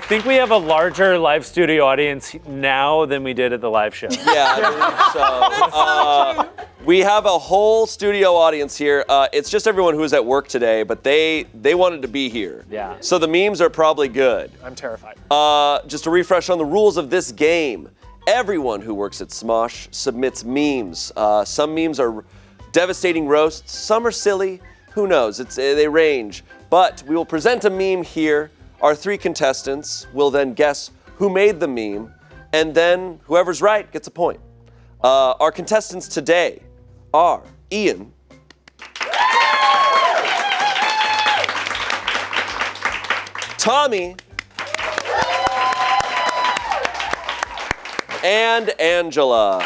think we have a larger live studio audience now than we did at the live show. Yeah, I believe so. We have a whole studio audience here. It's just everyone who was at work today, but they wanted to be here. Yeah. So the memes are probably good. I'm terrified. Just a refresh on the rules of this game. Everyone who works at Smosh submits memes. Some memes are devastating roasts, some are silly. Who knows? They range. But we will present a meme here. Our 3 contestants will then guess who made the meme, and then whoever's right gets a point. Our contestants today are Ian, Tommy, and Angela.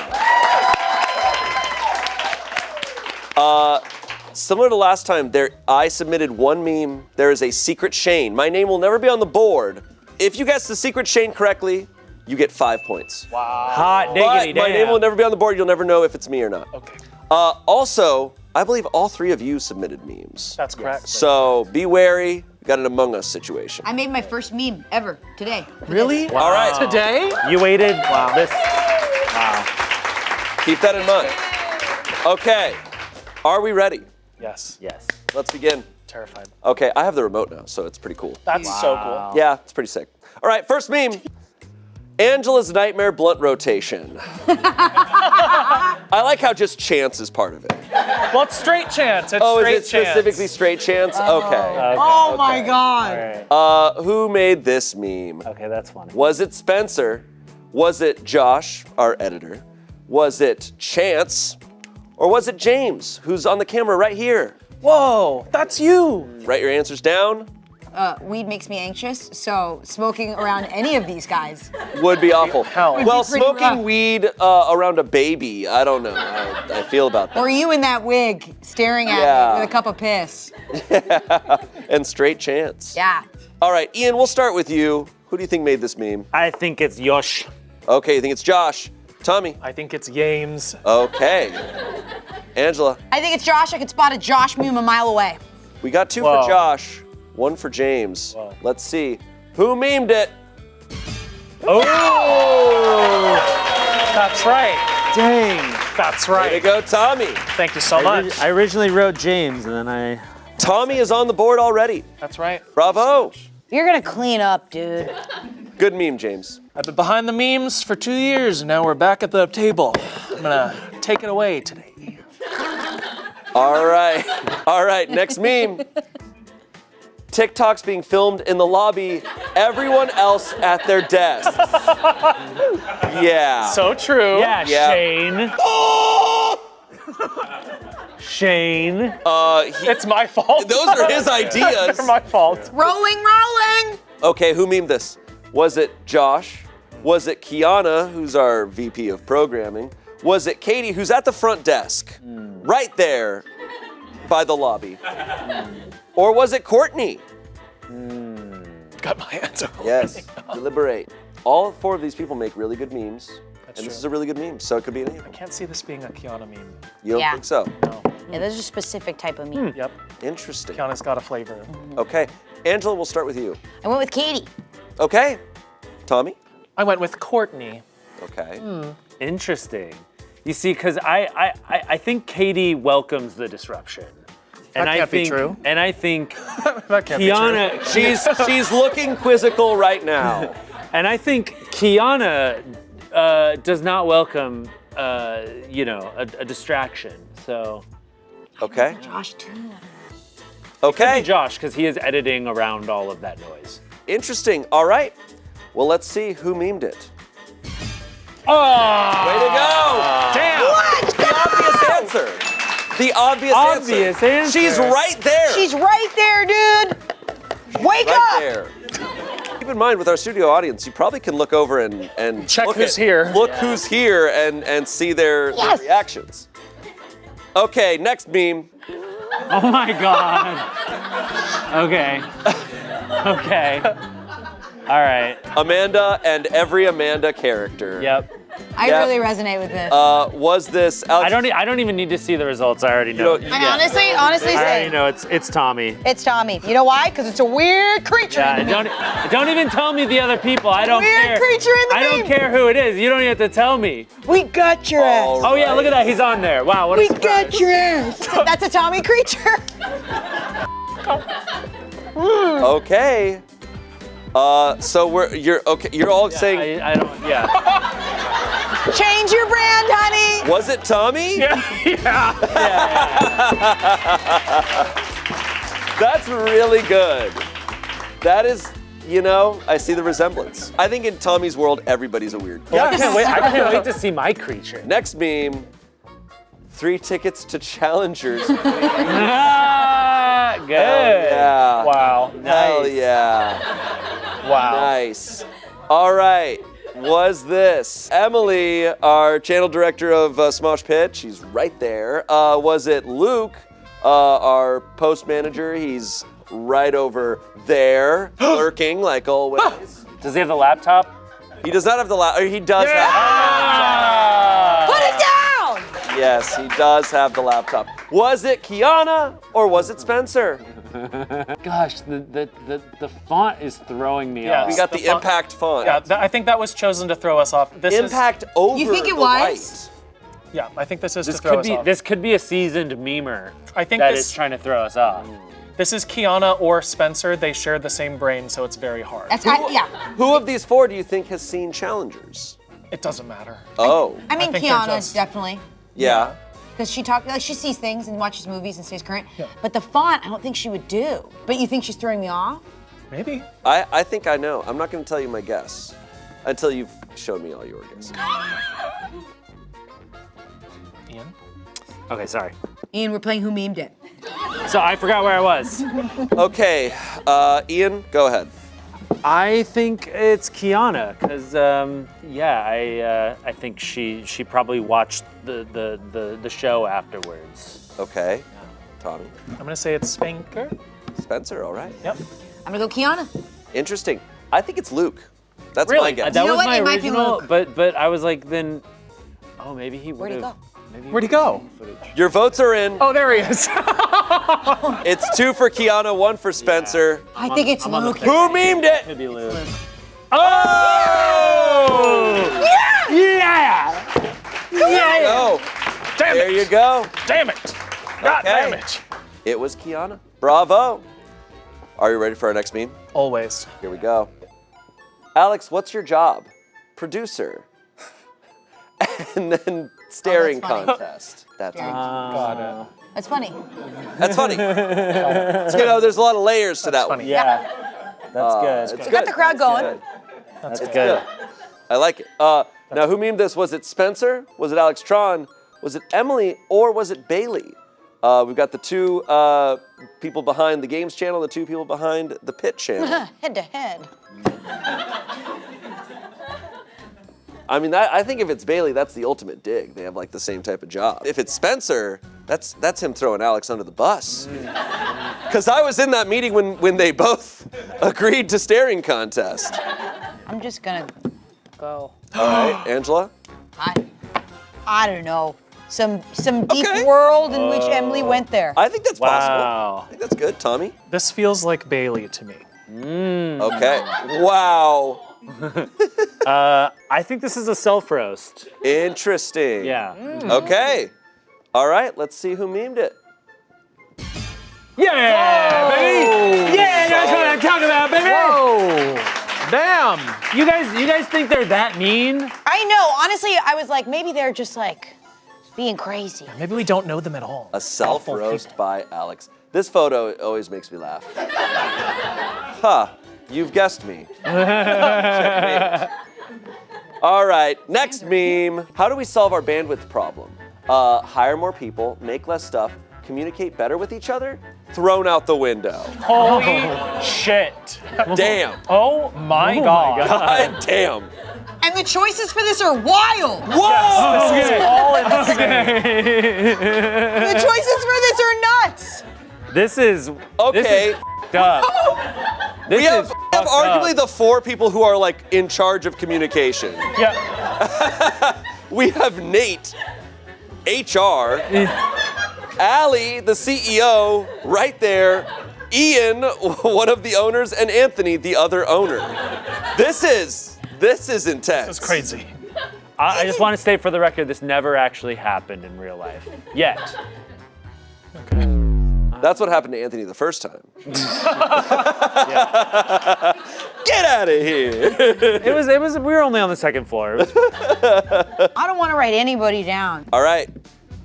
Similar to last time, I submitted 1 meme. There is a secret Shane. My name will never be on the board. If you guess the secret Shane correctly, you get 5 points. Wow. Hot diggity But my name will never be on the board. You'll never know if it's me or not. Okay. Also, I believe all 3 of you submitted memes. That's correct. So be wary. We got an Among Us situation. I made my first meme ever today. Really? Wow. All right. Today? You waited this. Wow. Keep that in mind. Okay. Are we ready? Yes. Yes. Let's begin. Terrified. Okay, I have the remote now, so it's pretty cool. That's so cool. Yeah, it's pretty sick. All right, first meme. Angela's Nightmare Blunt Rotation. I like how just chance is part of it. Well, it's straight chance. It's Oh, straight is it specifically straight chance? Okay. Oh my God. All right. Who made this meme? Okay, that's funny. Was it Spencer? Was it Josh, our editor? Was it Chance? Or was it James, who's on the camera right here? Whoa, that's you. Write your answers down. Weed makes me anxious, so smoking around any of these guys. Would be awful. Hell. Would Well, be pretty smoking rough. weed around a baby, I don't know. I feel about that. Or you in that wig staring at Yeah. me with a cup of piss. And straight chance. Yeah. All right, Ian, we'll start with you. Who do you think made this meme? I think it's Yosh. Okay, you think it's Josh. Tommy? I think it's James. Okay. Angela? I think it's Josh. I could spot a Josh meme a mile away. We got 2 Whoa. for Josh, 1 for James. Whoa. Let's see. Who memed it? Oh! That's right. Dang. That's Way to right. go, Tommy. Thank you so much. I originally wrote James, and then I... Tommy is on the board already. That's right. Bravo. You're gonna clean up, dude. Good meme, James. I've been behind the memes for 2 years, and now we're back at the table. I'm gonna take it away today. All right. All right, next meme. TikTok's being filmed in the lobby, everyone else at their desk. Yeah. So true. Yeah, Yeah. Shane. Shane. It's my fault. Those are his ideas. They're my fault. Rolling. Okay, who memed this? Was it Josh? Was it Kiana, who's our VP of programming? Was it Katie, who's at the front desk, right there by the lobby? Or was it Courtney? Got my answer. Yes, deliberate. All 4 of these people make really good memes, and true. this is a really good meme, so it could be anything. I can't see this being a Kiana meme. You don't Yeah. think so? No. Yeah, there's a specific type of meme. Yep. Interesting. Kiana's got a flavor. Okay, Angela, we'll start with you. I went with Katie. Okay, Tommy? I went with Courtney. Okay. Interesting. You see, because I think Katie welcomes the disruption. And That I can't be think, true. And I think That can't be true. Kiana, She's looking quizzical right now. and I think Kiana does not welcome, a distraction. So Okay. Josh too. Okay. hey, Josh, because he is editing around all of that noise. Interesting. All right. Well, let's see who memed it. Oh! Way to go! Damn! The obvious answer. The obvious answer. She's right there. She's right there, dude. Wake right up. there. Keep in mind, with our studio audience, you probably can look over and Check look who's here. Look who's here and see their reactions. Okay, next meme. Oh my God. Okay. Okay. All right. Amanda and every Amanda character. Yep. I Yep. really resonate with this. Was this Alex? I don't even need to see the results. I already know. I honestly I already say know it's Tommy. it's Tommy. You know why? Because it's a weird creature. Yeah, in the meme. don't even tell me the other people. I don't Weird care. creature in the I don't meme. care who it is. You don't even have to tell me. We got your ass. All Oh yeah, right. look at that. He's on there. Wow, what a We surprise. got your ass. That's a Tommy creature. Okay. So you're all saying, I don't. Yeah. Change your brand, honey. was it Tommy? yeah. That's really good. That is, I see the resemblance. I think in Tommy's world, everybody's a weird kid. I can't wait to see my creature. Next meme, 3 tickets to Challengers. Ah, good. Yeah. Wow. Hell yeah. Wow. Nice. All right. Was this Emily, our channel director of Smosh Pit? She's right there. Was it Luke, our post manager? He's right over there, lurking like always. Does he have the laptop? He does not have the laptop. He does have. Ah! Put it down. Yes, he does have the laptop. Was it Kiana or was it Spencer? Gosh, the font is throwing me Yeah, off. We got The the font- impact font. Yeah, I think that was chosen to throw us off. This Impact over You think it the was? white. Yeah, I think this is This to throw could us be off. this could be a seasoned memer I think that this- is trying to throw us off. This is Kiana or Spencer. They share the same brain, so it's very hard. Yeah. Who of these 4 do you think has seen Challengers? It doesn't matter. Oh, I mean, think they're Kiana just- definitely. yeah. Because she sees things and watches movies and stays current. Yeah. But the font, I don't think she would do. But you think she's throwing me off? Maybe. I think I know. I'm not going to tell you my guess until you've shown me all your guesses. Ian? Okay, sorry. Ian, we're playing Who Memed It. So I forgot where I was. Okay, Ian, go ahead. I think it's Kiana, because I think she probably watched the show afterwards. Okay, Tommy. I'm gonna say it's Spanker. Spencer, all right. Yep. I'm gonna go Kiana. Interesting. I think it's Luke. That's my Really? guess. That You know was what? my It might be original, Luke. but I was like, then, oh, maybe he would Where'd he have. go? Where'd he go? Your votes are in. Oh, there he is. It's 2 for Kiana, 1 for Spencer. I think it's Luke. Who memed it? Could be Luke. Oh! Yeah! Oh, Damn there it. you go. Damn it. God Okay. damn it. It was Kiana. Bravo. Are you ready for our next meme? Always. Here we go. Alex, what's your job? Producer. And then staring that's funny. contest. That's Got it. That's funny. That's funny. There's a lot of layers to that one. funny. Yeah. That's good. It's Got the crowd going. good. That's It's good. good. I like it. Now, who memed this? Was it Spencer? Was it Alex Tron? Was it Emily? Or was it Bailey? We've got the 2 people behind the games channel, the 2 people behind the pit channel. Head to head. I mean, I think if it's Bailey, that's the ultimate dig. They have like the same type of job. If it's Spencer, that's him throwing Alex under the bus. Because I was in that meeting when they both agreed to staring contest. I'm just gonna go. All right, Angela? I don't know. Some deep Okay. world in which Emily went there. I think that's possible. Wow. I think that's good, Tommy. This feels like Bailey to me. Okay. Wow. I think this is a self roast. Interesting. Yeah. Okay. All right, let's see who memed it. Yeah, baby. Yeah, that's what I'm talking about, baby. Whoa. Damn. You guys think they're that mean? I know. Honestly, I was like, maybe they're just like being crazy. Maybe we don't know them at all. A self-roast by Alex. This photo always makes me laugh. Huh, you've guessed me. Checkmate. All right, next meme. How do we solve our bandwidth problem? Hire more people, make less stuff, communicate better with each other? Thrown out the window. Holy shit. Damn. Oh my god. God damn. And the choices for this are wild. Whoa! This is all insane. The choices for this are nuts. This is Okay. This is f***ed up. This We have is arguably up. the 4 people who are like in charge of communication. Yeah. We have Nate, HR, Allie, the CEO, right there, Ian, one of the owners, and Anthony, the other owner. This is intense. That's crazy. I just want to state for the record, this never actually happened in real life. Yet. That's what happened to Anthony the first time. Get out of here. We were only on the second floor. I don't want to write anybody down. All right,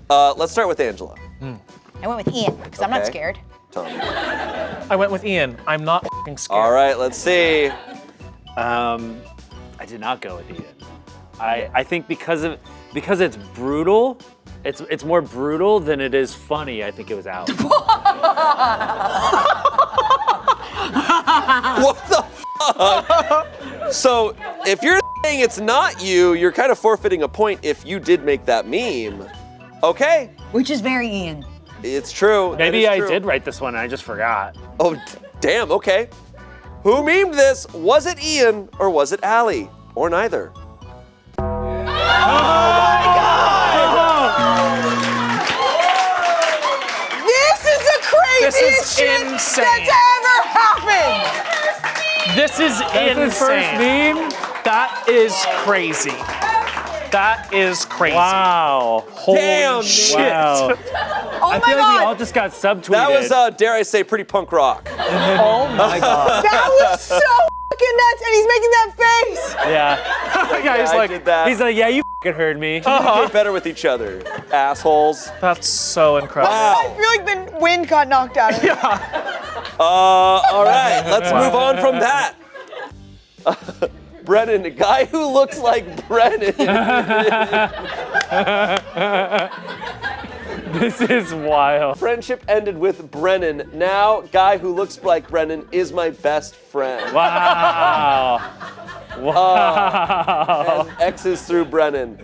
let's start with Angela. I went with Ian, because I'm not Okay. scared. Tommy. I went with Ian. I'm not f***ing scared. All right, let's see. I did not go with Ian. I think because it's brutal, it's more brutal than it is funny. I think it was Alex. What the fuck? So if you're saying it's not you, you're kind of forfeiting a point if you did make that meme. Okay, Which is very Ian. it's true. That Maybe is I true. did write this one and I just forgot. Oh, damn, okay. Who memed this? Was it Ian or was it Allie? Or neither? This is the craziest This is shit insane. that's ever happened. This is That's his first insane. meme? That is crazy. That is crazy. Wow. Holy Damn, shit. Wow. Oh I my feel like we all god. just got subtweeted. That was, dare I say, pretty punk rock. Oh my god. That was so fucking nuts, and he's making that face. yeah. Yeah, he's I like, did that. He's like, yeah, you fucking heard me. Get better with each other, assholes. that's so incredible. I Wow. feel like the wind got knocked out of me. All right, let's move on from that. Brennan, a guy who looks like Brennan. This is wild. Friendship ended with Brennan. Now, guy who looks like Brennan is my best friend. Wow. Wow. And X's through Brennan.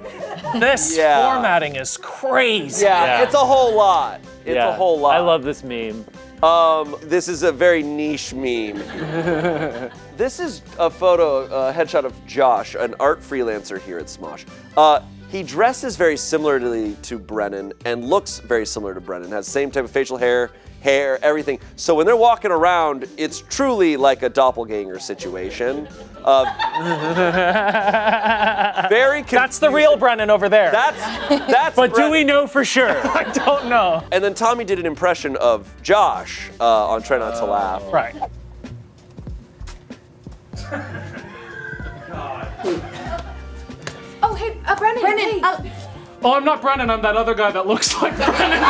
This Yeah. formatting is crazy. Yeah, Yeah. it's a whole lot. It's Yeah. a whole lot. I love this meme. This is a very niche meme. This is a photo, headshot of Josh, an art freelancer here at Smosh. He dresses very similarly to Brennan and looks very similar to Brennan. Has the same type of facial hair, everything. So when they're walking around, it's truly like a doppelganger situation. Very confusing. That's the real Brennan over there. That's But do Brennan. we know for sure? I don't know. And then Tommy did an impression of Josh on Try Not to Laugh. Right. Oh, hey, Brennan. Hey. Oh, I'm not Brennan. I'm that other guy that looks like Brennan.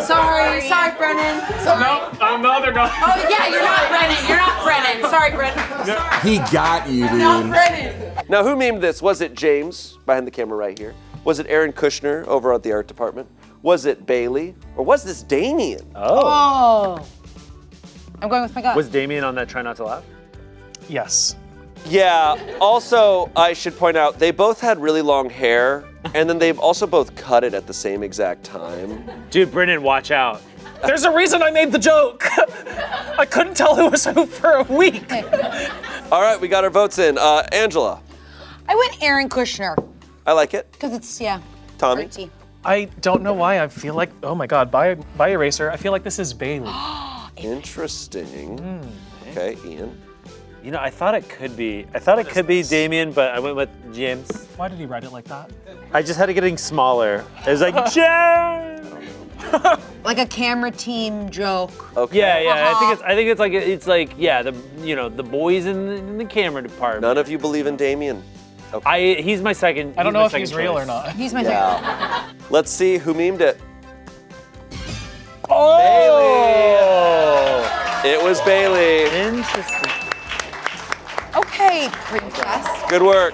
Sorry, Brennan. No, I'm the other guy. Oh, yeah, you're not Brennan. You're not Brennan. Sorry, Brennan. Sorry. He got you, Not dude. Brennan. Now, who memed this? Was it James, behind the camera right here? Was it Erin Kuschner over at the art department? Was it Bailey? Or was this Damien? Oh. I'm going with my gut. Was Damien on that Try Not to Laugh? Yes. Yeah, also, I should point out, they both had really long hair, and then they've also both cut it at the same exact time. Dude, Brennan, watch out. There's a reason I made the joke. I couldn't tell who was who for a week. All right, we got our votes in. Angela, I went Erin Kuschner, I like it. because it's, yeah. Tommy? artsy. I don't know why I feel like, oh my God, by Eraser, I feel like this is Bailey. Interesting. Okay, Ian. You know, I thought it could be Damien, but I went with James. Why did he write it like that? I just had it getting smaller. It was like, James! Like a camera team joke. Okay. Yeah. I think it's like the boys in the camera department. None of you believe in Damien. He's my second. I don't know if he's real or not. He's my Yeah. Let's see who memed it. Oh! Bailey. It was Bailey. Interesting. Okay, princess. Good work.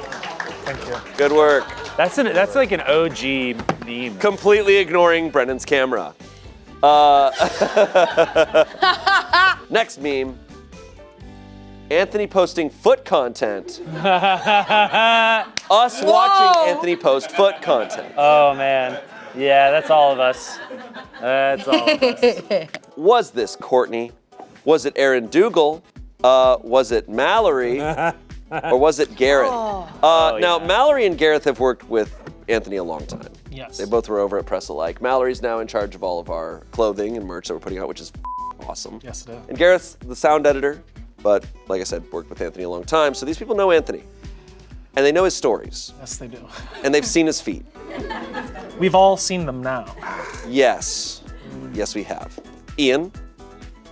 Thank you. Good work. That's like an OG meme. Completely ignoring Brennan's camera. Next meme. Anthony posting foot content. Us watching Anthony post foot content. Oh man. Yeah, that's all of us. That's all of us. Was this Courtney? Was it Aaron Dougal? Was it Mallory or was it Gareth? Now, Mallory and Gareth have worked with Anthony a long time. Yes. They both were over at Press Alike. Mallory's now in charge of all of our clothing and merch that we're putting out, which is awesome. Yes, it is. And Gareth's the sound editor, but like I said, worked with Anthony a long time. So these people know Anthony. And they know his stories. Yes, they do. And they've seen his feet. We've all seen them now. Yes. Yes, we have. Ian?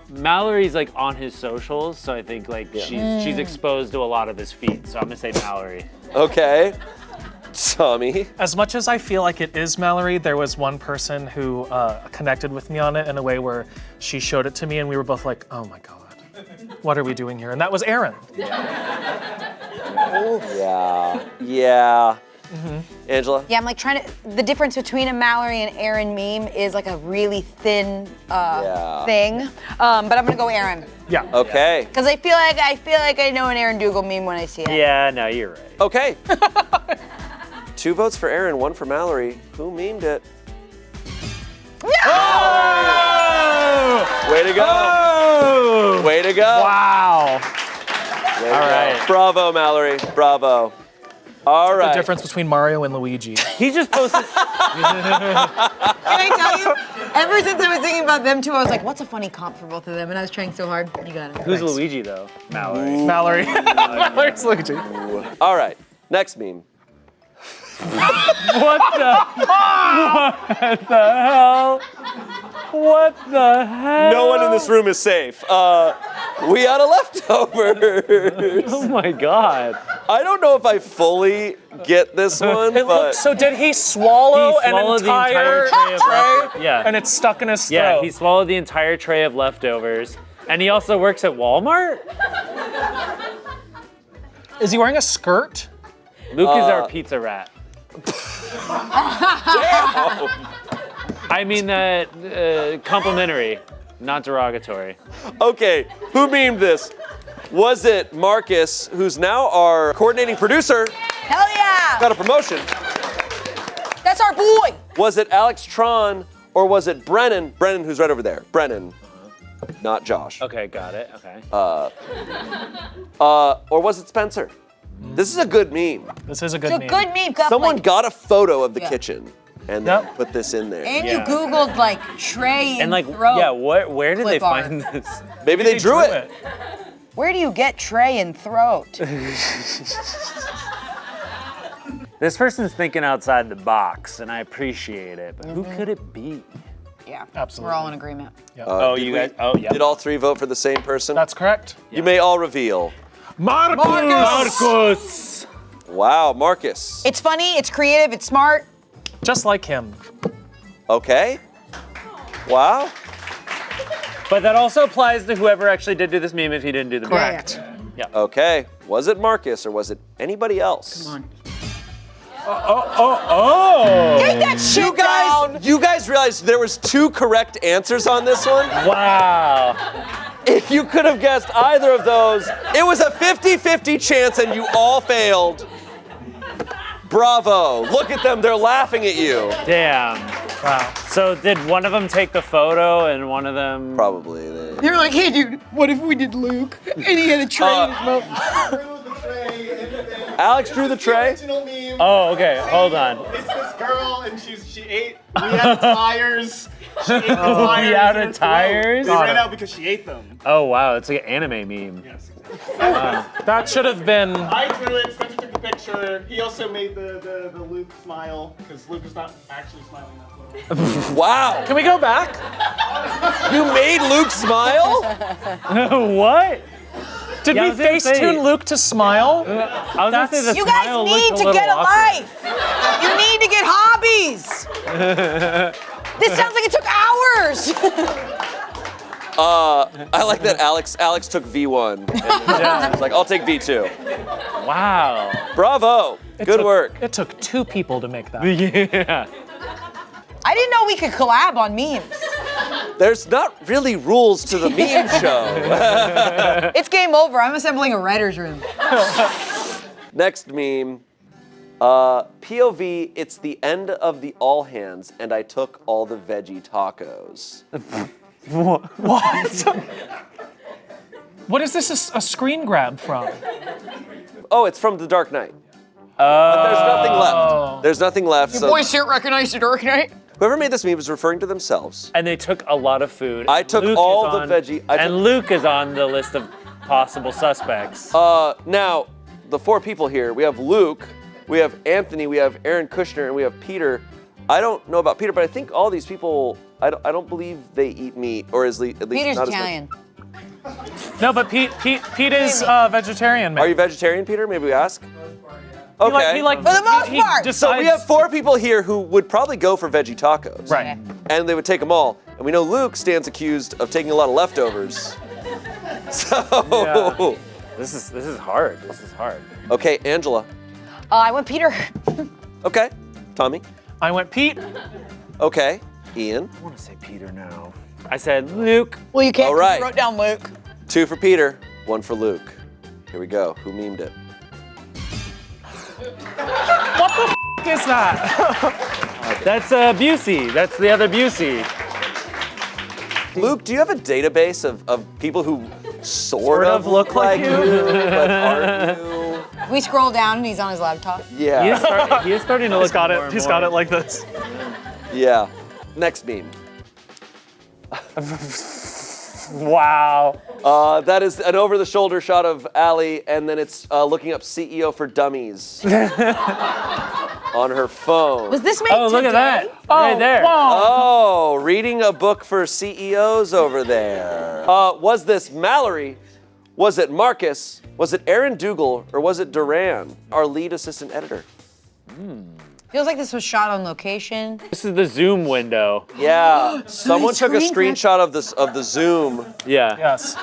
Mallory's like on his socials, so I think like she's exposed to a lot of his feet. So I'm gonna say Mallory. Okay. Tommy? As much as I feel like it is Mallory, there was one person who connected with me on it in a way where she showed it to me and we were both like, oh my God, what are we doing here? And that was Erin. Yeah. Angela? Yeah, I'm like trying to. The difference between a Mallory and Erin meme is like a really thin thing. But I'm gonna go Erin. Yeah. Okay. Because I feel like I know an Erin Dougal meme when I see it. Yeah, no, you're right. Okay. 2 votes for Erin, 1 for Mallory. Who memed it? Way to go. Way to go. Wow. Way to All go. right. Bravo, Mallory. Bravo. All The right. difference between Mario and Luigi. He just posted. Can I tell you? Ever since I was thinking about them two, I was like, what's a funny comp for both of them? And I was trying so hard. You got it. Who's Luigi though? Mallory. Mallory. Mallory's Luigi. All right. Next meme. What the hell? What the hell? No one in this room is safe. We out of leftovers. Oh my God. I don't know if I fully get this one, but So did he swallow, He swallowed an entire tray of leftovers. Yeah. and it's stuck in his throat? Yeah, he swallowed the entire tray of leftovers. And he also works at Walmart? Is he wearing a skirt? Luke is our pizza rat. I mean that complimentary, not derogatory. okay, who memed this? Was it Marcus, who's now our coordinating producer, Hell yeah! got a promotion? That's our boy! Was it Alex Tron, or was it Brennan? Brennan, who's right over there. Brennan, not Josh. Okay, got it. Okay. Or was it Spencer? This is a good meme. This is a good It's a meme. good meme. 'Cause, Someone like, got a photo of the Yeah. kitchen and Yep. then put this in there. and Yeah. you Googled like tray And like, throat. yeah, where did they clip art. find this? Maybe they drew it. Where do you get tray and throat? This person's thinking outside the box, and I appreciate it. But who could it be? Yeah, Absolutely. We're all in agreement. Oh, Did you we- guys. Oh, yeah. Did all 3 vote for the same person? That's correct. You may all reveal. Marcos. Wow, Marcus. It's funny, it's creative, it's smart. Just like him. Okay. Wow. But that also applies to whoever actually did do this meme if he didn't do the meme. Correct. Okay. Was it Marcus or was it anybody else? Come on. Oh. Take that shit down! You guys realized there was 2 correct answers on this one? Wow. If you could have guessed either of those, it was a 50-50 chance and you all failed. Bravo. Look at them, they're laughing at you. Damn. Wow. So did one of them take the photo and one of them? Probably. They were like, hey dude, what if we did Luke? And he had a tray in his mouth. Alex drew the tray? Original meme. Oh, okay. Hold on. It's this girl, and she ate. We had tires. She ate the tires. we out in of her throat. tires? They ran out because she ate them. Oh wow, it's like an anime meme. Yes. That should have been. I drew it. Spencer took the picture. He also made the Luke smile because Luke is not actually smiling that well. Wow. Can we go back? You made Luke smile? What? Did Yeah, I we was gonna say- Facetune Luke to smile? I was gonna say the You guys smile need looked to little get a awkward. life. You need to get hobbies. This sounds like it took hours. I like that Alex took V1. And was like, I'll take V2. Wow. Bravo. Good work. It took 2 people to make that. Yeah. I didn't know we could collab on memes. There's not really rules to the meme show. It's game over. I'm assembling a writer's room. Next meme. POV, it's the end of the all hands and I took all the veggie tacos. What? What is this a screen grab from? Oh, it's from The Dark Knight. But there's nothing left. There's nothing left. So Boys don't recognize the Dark Knight. whoever made this meme was referring to themselves. And they took a lot of food. I took Luke all is the on- veggie- I and took- Luke is on the list of possible suspects. Now, the 4 people here, we have Luke, we have Anthony, we have Erin Kuschner, and we have Peter. I don't know about Peter, but I think all these people, I don't believe they eat meat, or at least Peter's not Italian. as much. No, but Pete is vegetarian, man. Are you vegetarian, Peter? Maybe we ask? Okay. He like For the most he part. decides- So we have 4 people here who would probably go for veggie tacos. Right. And they would take them all. And we know Luke stands accused of taking a lot of leftovers. So, This is hard. This is hard. okay, Angela. I went Peter. Okay, Tommy. I went Pete. Okay, Ian. I want to say Peter now. I said Luke. Well, you can't. All right. You wrote down Luke. 2 for Peter, 1 for Luke. Here we go. Who memed it? What the is that? That's Busey. That's the other Busey. Luke, do you have a database of people who sort of look like you, but aren't you? We scroll down and he's on his laptop. Yeah. He is starting to look He's got more it. and He's more. got it like this. Yeah. Next meme. Wow. That is an over-the-shoulder shot of Allie, and then it's looking up CEO for Dummies on her phone. Was this made Oh, look at that. Right there. Oh, reading a book for CEOs over there. Was this Mallory? Was it Marcus? Was it Aaron Dougal? Or was it Duran, our lead assistant editor? Feels like this was shot on location. This is the Zoom window. Yeah, someone took a screen screenshot of the Zoom. Yeah. Yes.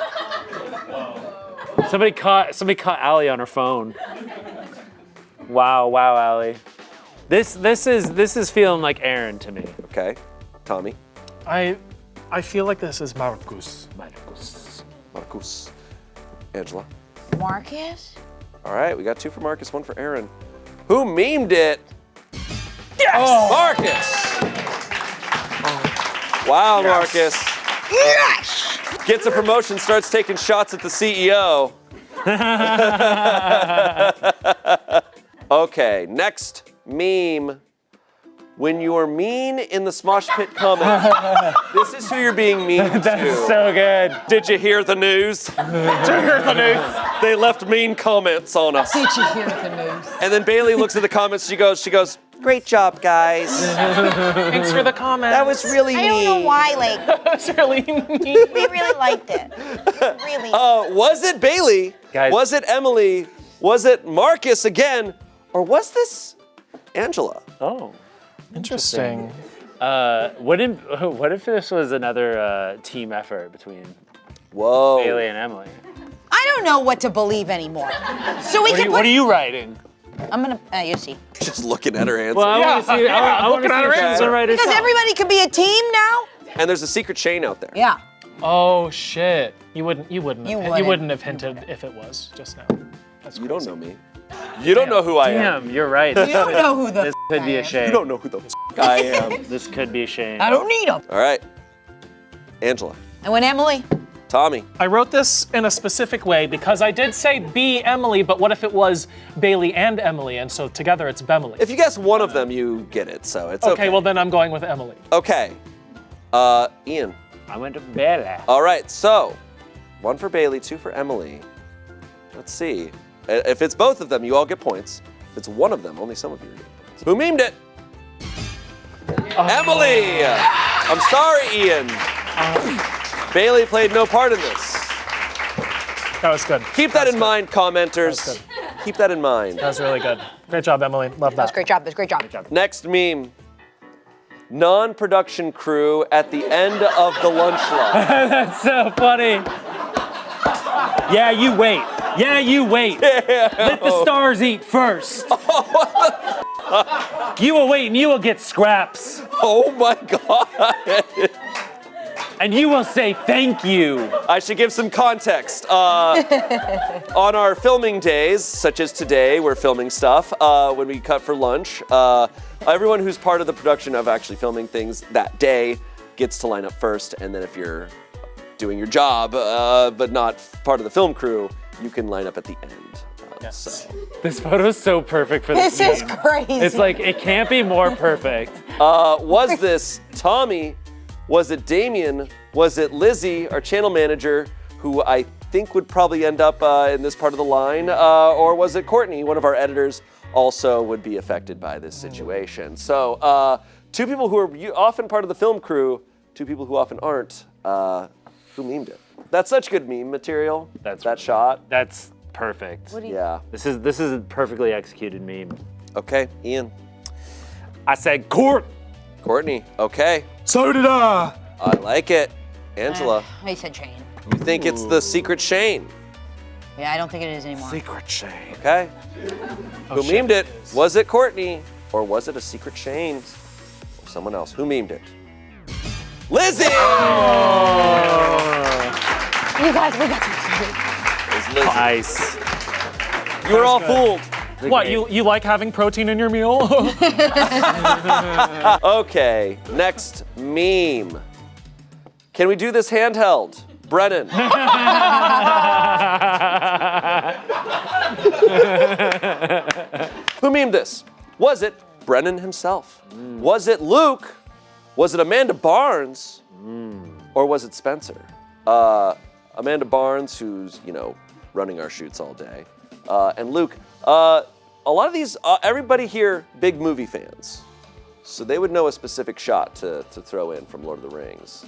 Somebody caught Allie on her phone. Wow, Allie. This is feeling like Erin to me. Okay, Tommy. I feel like this is Marcus. Marcus. Angela. Marcus? All right, we got 2 for Marcus, 1 for Erin. Who memed it? Yes! Marcus! Wow, Marcus. Yes! Gets a promotion, starts taking shots at the CEO. Okay, next meme. When you're mean in the Smosh Pit comments, this is who you're being mean to. That's so good. Did you hear the news? Did you hear the news? They left mean comments on us. Did you hear the news? And then Bailey looks at the comments, she goes, great job, guys. Thanks for the comment. That was really I don't mean. know why, like, That's really neat. we really liked it. Really. Was it Bailey? Guys. Was it Emily? Was it Marcus again? Or was this Angela? Oh. Interesting. What if this was another team effort between Whoa. Bailey and Emily? I don't know what to believe anymore. So we can put. What are you writing? I'm gonna. You see. Just looking at her answer. Well, I want to see. I want to see at her if she's answer. gonna write Because herself. everybody could be a team now. And there's a secret chain out there. Yeah. Oh shit. You wouldn't You have hinted if it was just now. That's You don't know me. You don't know who I am. Damn, you're right. You don't know who the. This could be a shame. You don't know who the I am. This could be a shame. I don't need them. All right. Angela. And when Emily. Tommy. I wrote this in a specific way because I did say B Emily, but what if it was Bailey and Emily, and so together it's Bemily? If you guess one of them, you get it, so it's okay. Okay, well then I'm going with Emily. Okay. Ian. I went to Bella. All right, so 1 for Bailey, 2 for Emily. Let's see. If it's both of them, you all get points. If it's one of them, only some of you are getting points. Who memed it? Emily! I'm sorry, Ian. Bailey played no part in this. That was good. Keep that in mind, commenters. Keep that in mind. That was really good. Great job, Emily. Love That's that. great job. That's great job. Next meme. Non-production crew at the end of the lunch line. That's so funny. Yeah, you wait. Yeah, you wait. Let the stars eat first. You will wait and you will get scraps. Oh my God. And you will say thank you. I should give some context. On our filming days, such as today, we're filming stuff. When we cut for lunch, everyone who's part of the production of actually filming things that day gets to line up first. And then if you're doing your job, but not part of the film crew, you can line up at the end. So. This photo is so perfect for this This is meme. crazy. It's like, it can't be more perfect. Was this Tommy? Was it Damien? Was it Lizzie, our channel manager, who I think would probably end up in this part of the line? Or was it Courtney, one of our editors, also would be affected by this situation? So, two people who are often part of the film crew, two people who often aren't. Who memed it? That's such good meme material. That shot. That's perfect. Yeah. This is a perfectly executed meme. Okay, Ian. I said Courtney. Okay. So did I. I like it. Angela. I said Shane. You think it's the secret Shane? Yeah, I don't think it is anymore. Secret Shane. Okay. Who memed it? Was it Courtney? Or was it a secret Shane? Or someone else? Who memed it? Lizzie! You guys, we got some. It was Lizzie. Nice. You were all fooled. What, you like having protein in your meal? Okay, next meme. Can we do this handheld? Brennan. Who memed this? Was it Brennan himself? Was it Luke? Was it Amanda Barnes? Or was it Spencer? Amanda Barnes, who's, running our shoots all day. And Luke, a lot of these, everybody here, big movie fans. So they would know a specific shot to throw in from Lord of the Rings.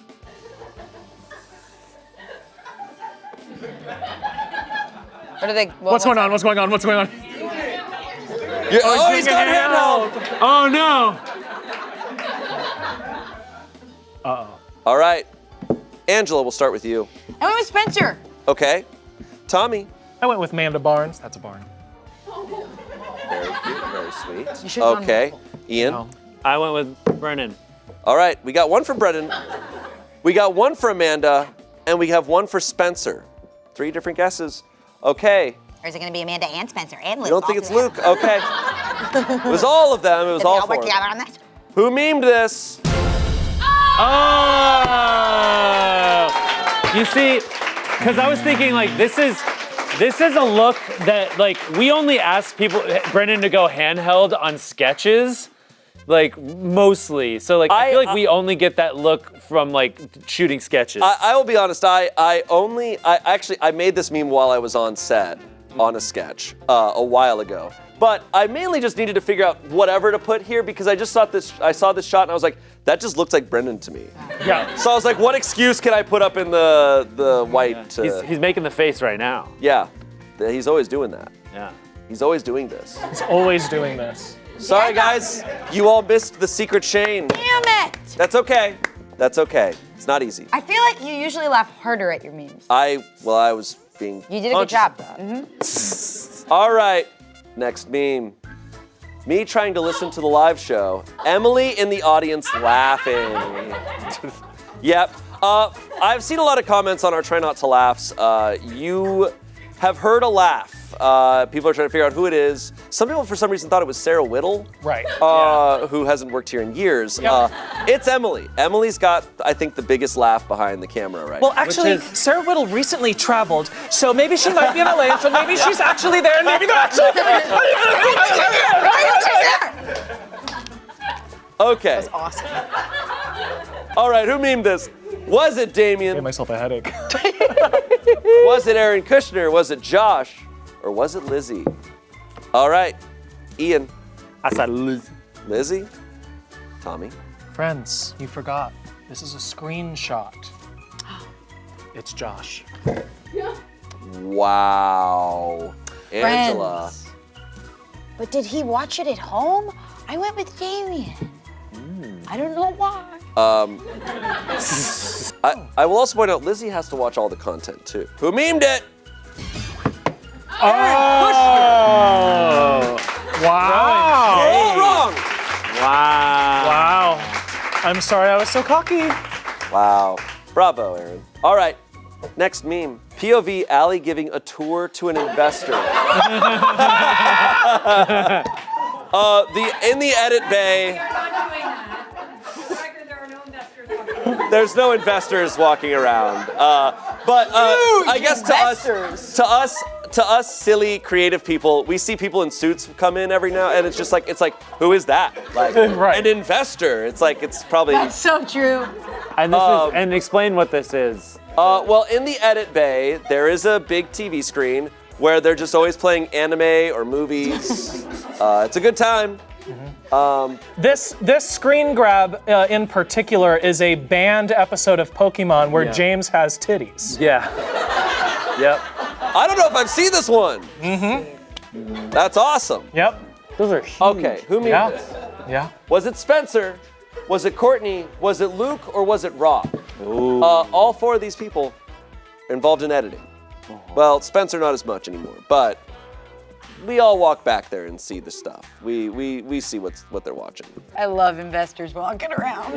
What are they? What's going on? What's going on? What's going on? Oh, he's got a handheld! Oh no! All right. Angela, we'll start with you. I went with Spencer. Okay. Tommy. I went with Amanda Barnes. That's a barn. Very cute, very sweet. You should've gone Okay. multiple. Ian. No. I went with Brennan. All right, we got one for Brennan. We got one for Amanda, and we have one for Spencer. 3 different guesses. Okay. Or is it going to be Amanda and Spencer and Luke? You don't think it's Luke? Okay. It was all of them. It was Did they all all four. work together on this? Who memed this? Oh! You see, because I was thinking this is a look that we only ask Brennan to go handheld on sketches, mostly. So I feel like we only get that look from shooting sketches. I will be honest. I made this meme while I was on set on a sketch a while ago. But I mainly just needed to figure out whatever to put here because I saw this shot and I was like, that just looks like Brennan to me. Yeah. So I was like, what excuse can I put up in the white? He's making the face right now. Yeah, he's always doing that. Yeah. He's always doing this. He's always doing this. Sorry guys, you all missed the secret Shane. Damn it! That's okay. That's okay. It's not easy. I feel like you usually laugh harder at your memes. I was being You did a good job. All right, next meme. Me trying to listen to the live show. Emily in the audience laughing. Yep. I've seen a lot of comments on our Try Not to Laughs. You have heard a laugh. People are trying to figure out who it is. Some people, for some reason, thought it was Sarah Whittle. Right. Who hasn't worked here in years. Yep. It's Emily. Emily's got, I think, the biggest laugh behind the camera right Well, now. actually, Sarah Whittle recently traveled, so maybe she might be in LA, so maybe she's actually there, and maybe they're actually Okay. That's awesome. All right, who memed this? Was it Damien? Gave myself a headache. Was it Erin Kuschner? Was it Josh? Or was it Lizzie? All right, Ian. I said Liz. Lizzie? Tommy? Friends, you forgot. This is a screenshot. It's Josh. Wow. Angela. Friends. But did he watch it at home? I went with Damien. I don't know why. I will also point out Lizzie has to watch all the content too. Who memed it? Oh! Wow. All wrong. Wow. Wow. I'm sorry I was so cocky. Wow. Bravo, Erin. All right. Next meme. POV Allie giving a tour to an investor. In the edit bay. We're not doing that. For the record, there are no investors. There's no investors walking around. But I guess to us silly creative people, we see people in suits come in every now, and it's like who is that? Like Right. an investor. It's like it's probably. That's so true. And this is, and explain what this is. Well, in the edit bay, there is a big TV screen where they're just always playing anime or movies. It's a good time. This screen grab in particular is a banned episode of Pokemon where James has titties. Yeah. Yep. I don't know if I've seen this one. That's awesome. Yep. Those are huge. Okay, who made Yeah. this? Yeah. Was it Spencer? Was it Courtney? Was it Luke? Or was it Rob? All 4 of these people are involved in editing. Well, Spencer not as much anymore, but we all walk back there and see the stuff. We see what they're watching. I love investors walking around.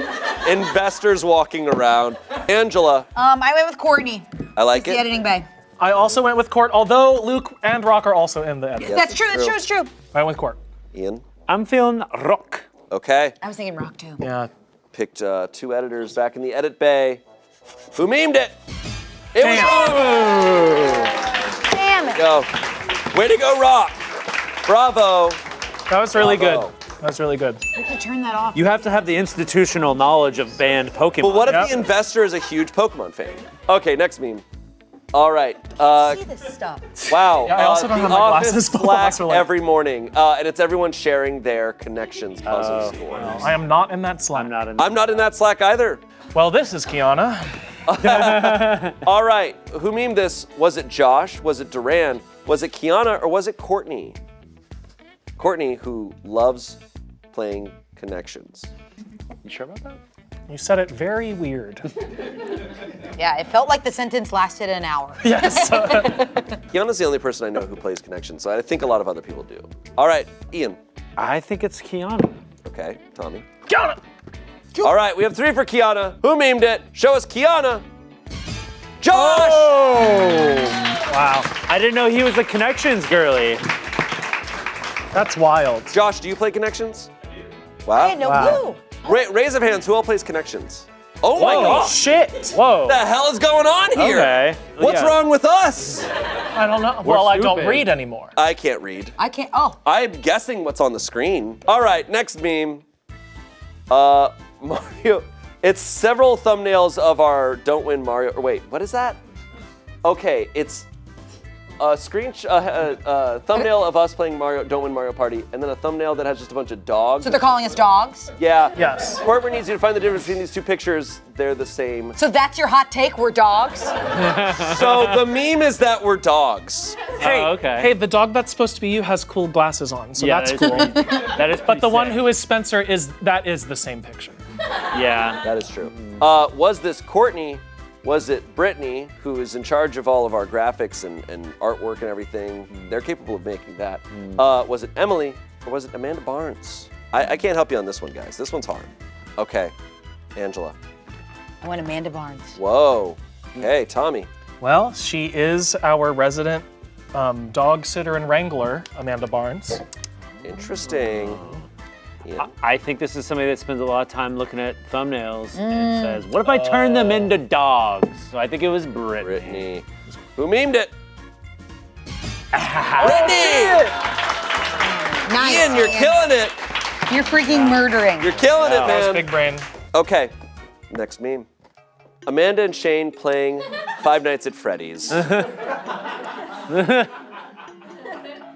Investors walking around. Angela, I went with Courtney. I like The it. editing bay. I also went with Court, although Luke and Rock are also in the edit. That's true. It's true. I went with Court. Ian, I'm feeling rock. okay. I was thinking rock too. Yeah. Picked 2 editors back in the edit bay. Who memed it? It was Damn. Rock. Damn it. Go. Way to go, Rock. Bravo. That was really Bravo. good. That was really good. You have to turn that off. You have to have the institutional knowledge of banned Pokemon. But what if Yep. the investor is a huge Pokemon fan? Okay, next meme. All right. See this stuff. Wow. Yeah, I also don't the have my Office glasses. Both of Slack us are like- every morning, and it's everyone sharing their connections puzzle scores. I am not in that Slack. I'm not in. I'm not in that Slack either. Well, this is Kiana. All right, who memed this? Was it Josh? Was it Duran? Was it Kiana? Or was it Courtney? Courtney, who loves playing connections. You sure about that? You said it very weird. Yeah, it felt like the sentence lasted an hour. Yes. Kiana's the only person I know who plays connections, so I think a lot of other people do. All right, Ian. I think it's Kiana. Okay, Tommy. Kiana! All right, we have 3 for Kiana. Who memed it? Show us Kiana. Josh! Wow. I didn't know he was a connections girly. That's wild. Josh, do you play connections? I Wow. had no Wow. clue. Raise of hands, who all plays connections? Oh my Oh, gosh. shit. Whoa. What the hell is going on here? Okay. What's Yeah. wrong with us? I don't know. Well, I don't stupid. read anymore. I can't read. I can't. Oh, I'm guessing what's on the screen. All right, next meme. Mario. It's several thumbnails of our Don't Win Mario. Or wait, what is that? Okay, it's a thumbnail of us playing Mario Don't Win Mario Party, and then a thumbnail that has just a bunch of dogs. so they're calling us dogs? Yeah. Yes. Whoever needs you to find the difference between these 2 pictures, they're the same. So that's your hot take? We're dogs? So the meme is that we're dogs. Hey, okay. hey, the dog that's supposed to be you has cool glasses on, so Yeah, that's that is cool. pretty- that is. But the pretty one sick. who is Spencer is the same picture. Yeah. That is true. Was this Courtney? Was it Brittany, who is in charge of all of our graphics and artwork and everything? They're capable of making that. Was it Emily, or was it Amanda Barnes? I can't help you on this one, guys. This one's hard. Okay, Angela. I went Amanda Barnes. Whoa. Okay, Tommy. Well, she is our resident dog sitter and wrangler, Amanda Barnes. Interesting. Ian. I think this is somebody that spends a lot of time looking at thumbnails and says, "What if I turn them into dogs?" So I think it was Brittany. Brittany. Who memed it? Brittany! Nice. Ian, you're killing it. You're freaking murdering. You're killing it, That was man. big brain. Okay, next meme. Amanda and Shane playing Five Nights at Freddy's.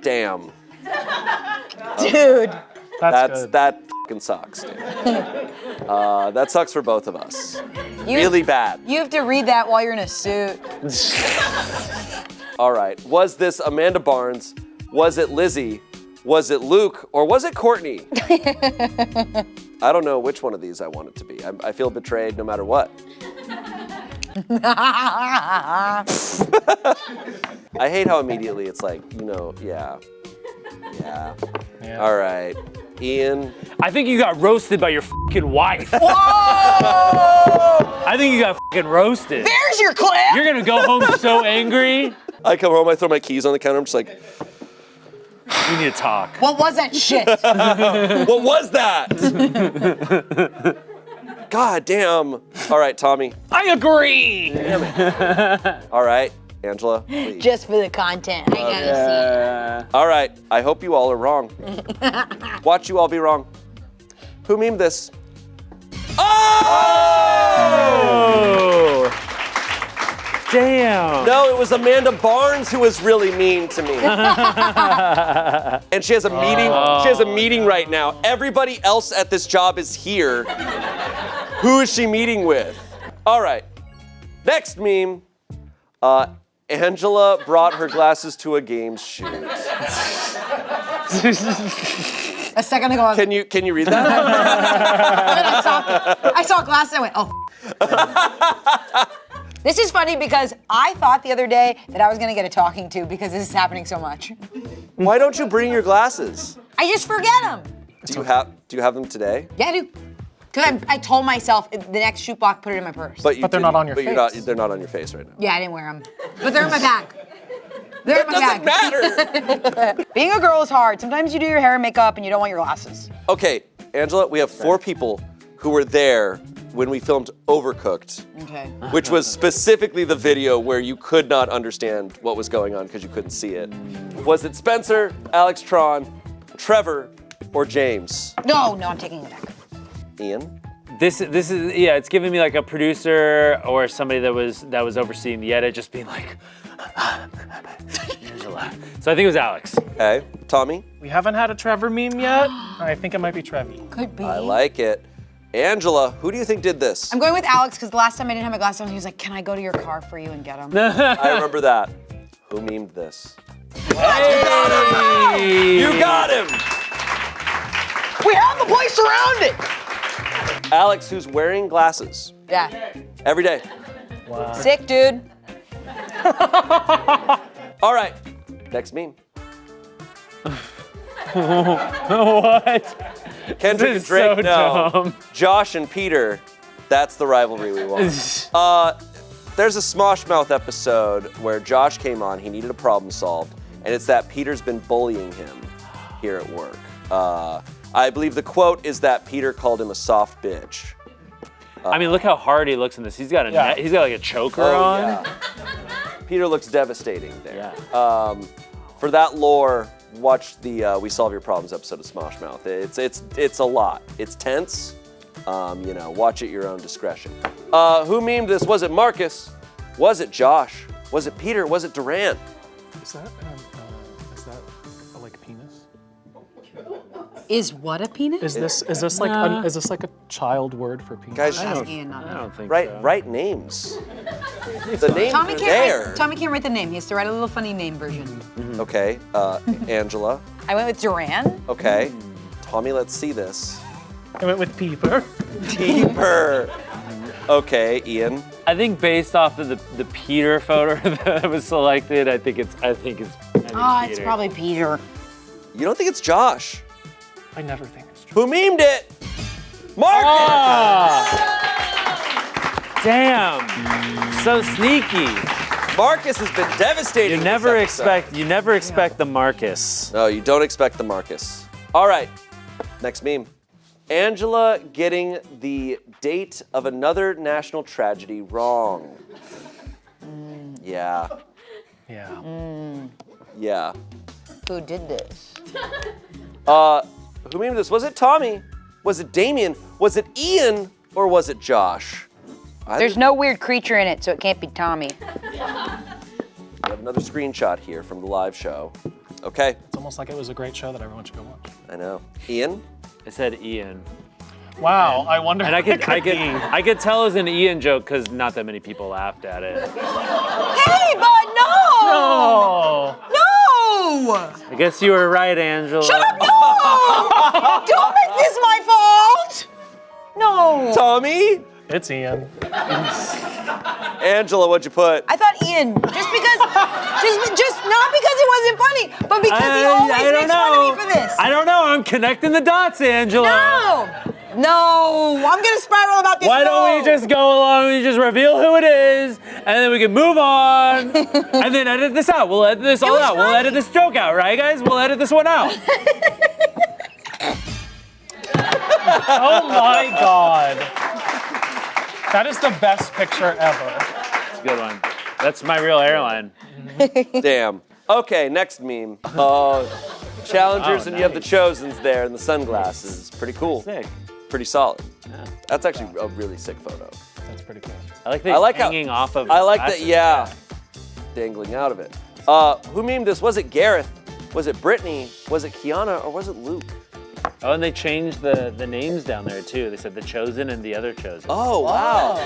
Damn. Dude. That fucking sucks, dude. That sucks for both of us. Really bad. You have to read that while you're in a suit. All right. Was this Amanda Barnes? Was it Lizzie? Was it Luke? Or was it Courtney? I don't know which one of these I want it to be. I feel betrayed no matter what. I hate how immediately it's like, yeah. All right. Ian. I think you got roasted by your fucking wife. Whoa! I think you got fucking roasted. There's your clip! You're gonna go home so angry. I come home, I throw my keys on the counter, I'm just like, We need to talk. What was that shit? what was that? God damn. All right, Tommy. I agree. All right, Angela, please. Just for the content. I gotta All right, I hope you all are wrong. Watch you all be wrong. Who memed this? Oh! Damn. No, it was Amanda Barnes who was really mean to me. And she has a meeting. She has a meeting right now. Everybody else at this job is here. Who is she meeting with? All right. Next meme. Angela brought her glasses to a games shoot. A second ago, Can you read that? I saw glasses. I went, oh. This is funny because I thought the other day that I was gonna get a talking to because this is happening so much. Why don't you bring your glasses? I just forget them. Do you have them today? Yeah, I do. Because I told myself the next shoot block, put it in my purse. But they're not on your face. face. They're not on your face right now. Yeah, I didn't wear them. But they're in my bag. They're in my Doesn't bag. matter. Being a girl is hard. Sometimes you do your hair and makeup and you don't want your glasses. Okay, Angela, we have 4 people who were there when we filmed Overcooked, Okay. which was specifically the video where you could not understand what was going on because you couldn't see it. Was it Spencer, Alex Tron, Trevor, or James? No, I'm taking it back. Ian? This is yeah. It's giving me like a producer or somebody that was overseeing the edit, just being like, Angela. So I think it was Alex. Okay, Tommy? We haven't had a Trevor meme yet. I think it might be Trevi. Could be. I like it. Angela, who do you think did this? I'm going with Alex because the last time I didn't have my glasses on, he was like, can I go to your car for you and get them? I remember that. Who memed this? Hey! You got him! We have the place surrounded! Alex, who's wearing glasses Yeah. every day. Wow. Sick, dude. All right, next meme. What? Kendrick This and is Drake, so no. dumb. Josh and Peter, that's the rivalry we want. There's a Smosh Mouth episode where Josh came on, he needed a problem solved, and it's that Peter's been bullying him here at work. I believe the quote is that Peter called him a soft bitch. I mean, look how hard he looks in this. He's got he's got like a choker on. Yeah. Peter looks devastating there. Yeah. For that lore, watch the We Solve Your Problems episode of Smosh Mouth. It's a lot. It's tense. Watch at your own discretion. Who memed this? Was it Marcus? Was it Josh? Was it Peter? Was it Duran? Is that like a penis? Is what a penis? Is this like a child word for penis? Guys, I don't think so. write names. The names Tommy are can't there. write, Tommy can't write the name. He has to write a little funny name version. Okay, Angela. I went with Duran. Okay, Tommy, let's see this. I went with Peeper. Peeper. Okay, Ian. I think based off of the Peter photo that was selected, I think it's Peter. It's probably Peter. You don't think it's Josh? I never think it's true. Who memed it? Marcus! Damn. So sneaky. Marcus has been devastating. You never expect the Marcus. No, you don't expect the Marcus. All right, next meme. Angela getting the date of another national tragedy wrong. Yeah. Yeah. Yeah. Who did this? Who memed this? Was it Tommy? Was it Damien? Was it Ian? Or was it Josh? There's no weird creature in it, so it can't be Tommy. We have another screenshot here from the live show. Okay, It's almost like it was a great show that everyone should go watch. I know. Ian? I said Ian. Wow, I wonder. And I what it could be. tell it was an Ian joke because not that many people laughed at it. Hey, bud, no! Oh. No! I guess you were right, Angela. Shut up, no! Don't make this my fault! No. Tommy? It's Ian. Angela, what'd you put? I thought Ian, just not because it wasn't funny, but because he always makes fun of me for this. I don't know. I'm connecting the dots, Angela. No, I'm gonna spiral about this. Why don't we just go along and just reveal who it is, and then we can move on, and then edit this out. We'll edit this all out. We'll edit this joke out, right, guys? We'll edit this one out. Oh my God. That is the best picture ever. It's a good one. That's my real airline. Damn. Okay, next meme. Challengers, and you have the Chosens there and the sunglasses. Pretty cool. Sick. Pretty solid. Yeah. That's actually a really sick photo. That's pretty cool. I like that hanging off of I like glasses. that, yeah. Dangling out of it. Who memed this? Was it Gareth? Was it Brittany? Was it Kiana? Or was it Luke? Oh, and they changed the names down there too. They said the Chosen and the other Chosen. Oh, wow.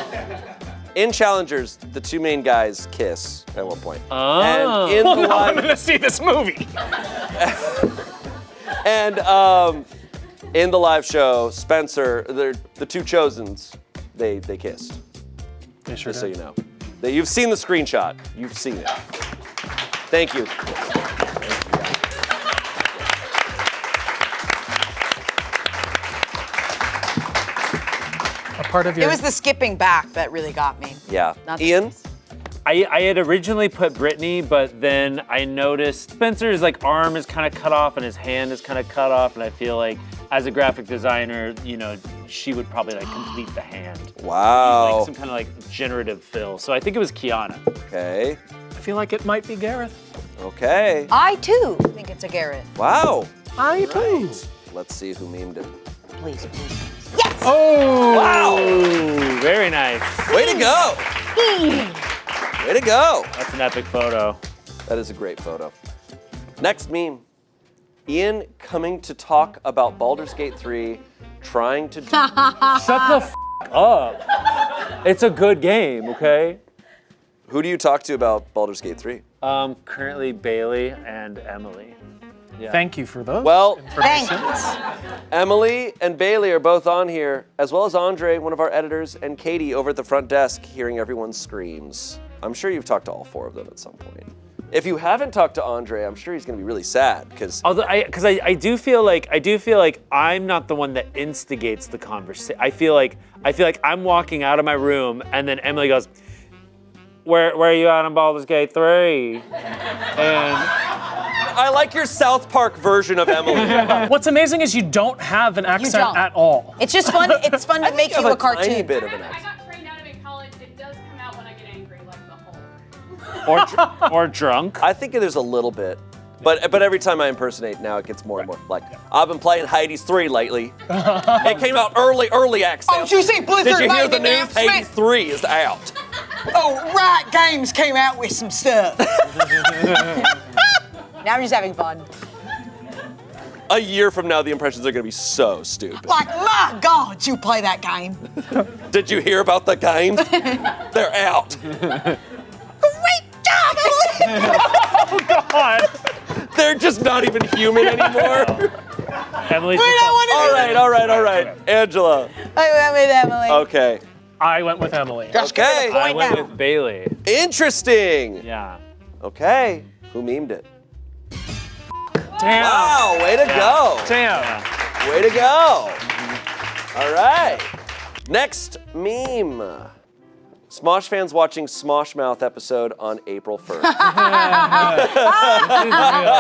In Challengers, the two main guys kiss at one point. Oh. And in Well, the now I'm live, gonna see this movie. and in the live show, Spencer, the two Chosens, they kissed. They sure Just so did. you know. You've seen the screenshot. You've seen it. Thank you. A part of your. It was the skipping back that really got me. Yeah. Not the Ian? kiss. I had originally put Brittany, but then I noticed Spencer's like arm is kind of cut off and his hand is kind of cut off, and I feel like as a graphic designer, you know, she would probably like complete the hand. Wow. Like some kind of like generative fill. So I think it was Kiana. Okay. I feel like it might be Gareth. Okay. I too think it's a Gareth. Wow. I too. Let's see who memed it. Please, please. Yes! Oh! Wow. Ooh, very nice. Way to go. Way to go. That's an epic photo. That is a great photo. Next meme. Ian coming to talk about Baldur's Gate 3, trying to do... Shut the f up. It's a good game, okay? Who do you talk to about Baldur's Gate 3? Currently Bailey and Emily. Yeah. Thank you for those. Well, informations. Emily and Bailey are both on here, as well as Andre, one of our editors, and Katie over at the front desk, hearing everyone's screams. I'm sure you've talked to all four of them at some point. If you haven't talked to Andre, I'm sure he's gonna be really sad, because Although I do feel like I'm not the one that instigates the conversation. I feel like I'm walking out of my room and then Emily goes, Where are you at on Baldur's Gate 3? And I like your South Park version of Emily. What's amazing is you don't have an accent don't. at all. It's just fun. It's fun to make You have you a tiny cartoon. bit of I an accent. got trained out of it in college. It does come out when I get angry, like the whole. or drunk. I think there's a little bit. But every time I impersonate now, it gets more and more. Like, I've been playing Hades 3 lately. It came out early access. Oh, did you see Blizzard Did you hear made the an news? announcement? Hades 3 is out. Oh, Riot Games came out with some stuff. Now I'm just having fun. A year from now, the impressions are gonna be so stupid. Like, my God, you play that game. Did you hear about the games? They're out. Great job, Emily. God. They're just not even human anymore. Emily's We don't want to All right. Angela. I went with Emily. Okay. I went with Emily. Just give Okay. me the I point went now. with Bailey. Interesting. Yeah. Okay. Who memed it? Damn. Wow, way to go. Damn. Way to go. All right. Next meme. Smosh fans watching Smosh Mouth episode on April 1st.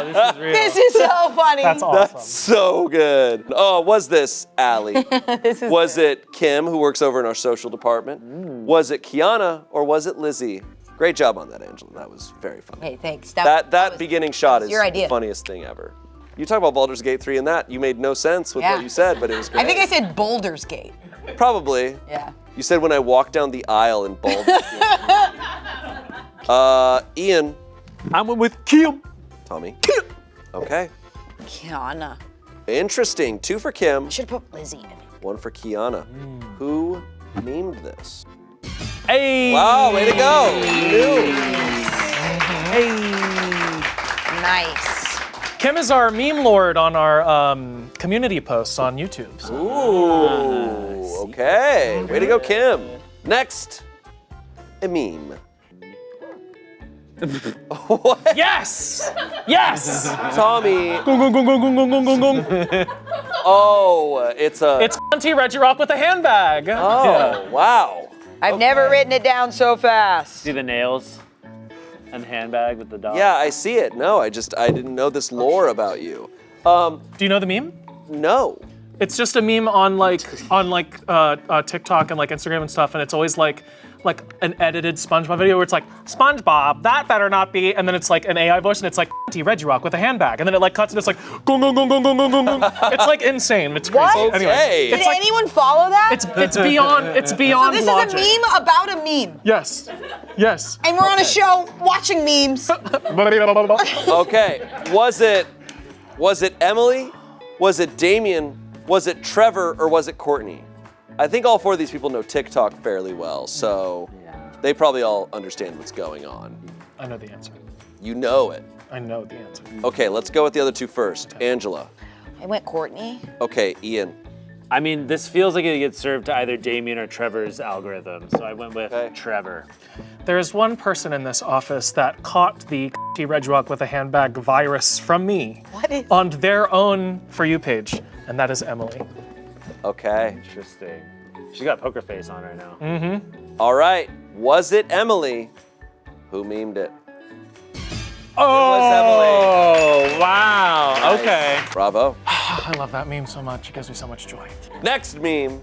This is real. This is so funny. That's awesome. So good. Oh, was this Allie? This is Was it Kim, who works over in our social department? Was it Kiana, or was it Lizzie? Great job on that, Angela. That was very funny. Hey, thanks. That was- beginning shot is your idea. the funniest thing ever. You talk about Baldur's Gate 3 and that. You made no sense with Yeah. what you said, but it was great. I think I said Boulder's Gate. Probably. Yeah. You said when I walked down the aisle in Baldur's Gate. Ian. I went with Kim. Tommy. Okay. Kiana. Interesting. 2 for Kim, Should have put Lizzie in it. 1 for Kiana. Who memed this? Hey. Wow, way to go. You knew. Nice. Kim is our meme lord on our community posts on YouTube. So. Ooh, okay. Way to go, Kim. Next, a meme. What? Yes! Yes! Tommy. Gung, gung, gung, gung, gung, gung, gung, gung. Oh, it's a. It's Auntie Reggie Rock with a handbag. Oh, wow. I've never written it down so fast. See the nails and the handbag with the dog. Yeah, I see it. No, I didn't know this lore about you. Do you know the meme? No. It's just a meme on TikTok and like Instagram and stuff, and it's always like an edited SpongeBob video where it's like, SpongeBob, that better not be, and then it's like an AI voice and it's like Reggie Rock with a handbag, and then it like cuts and it's like gung gung gung gung gung gung gung. It's like insane. It's crazy. What? Anyway, Hey. Did anyone follow that? it's beyond so this logic. is a meme about a meme. Yes. Yes. And we're on a show watching memes. Okay, was it Emily? Was it Damien? Was it Trevor? Or was it Courtney? I think all 4 of these people know TikTok fairly well, so they probably all understand what's going on. I know the answer. You know it. I know the answer. Okay, let's go with the other 2 first. Angela. I went Courtney. Okay, Ian. I mean, this feels like it gets served to either Damien or Trevor's algorithm, so I went with Trevor. There is one person in this office that caught the Reggie Rock with a handbag virus from me on their own For You page, and that is Emily. Okay. Interesting. She's got poker face on right now. Mm-hmm. All right, was it Emily who memed it? Oh, wow. Nice. Okay. Bravo. I love that meme so much. It gives me so much joy. Next meme.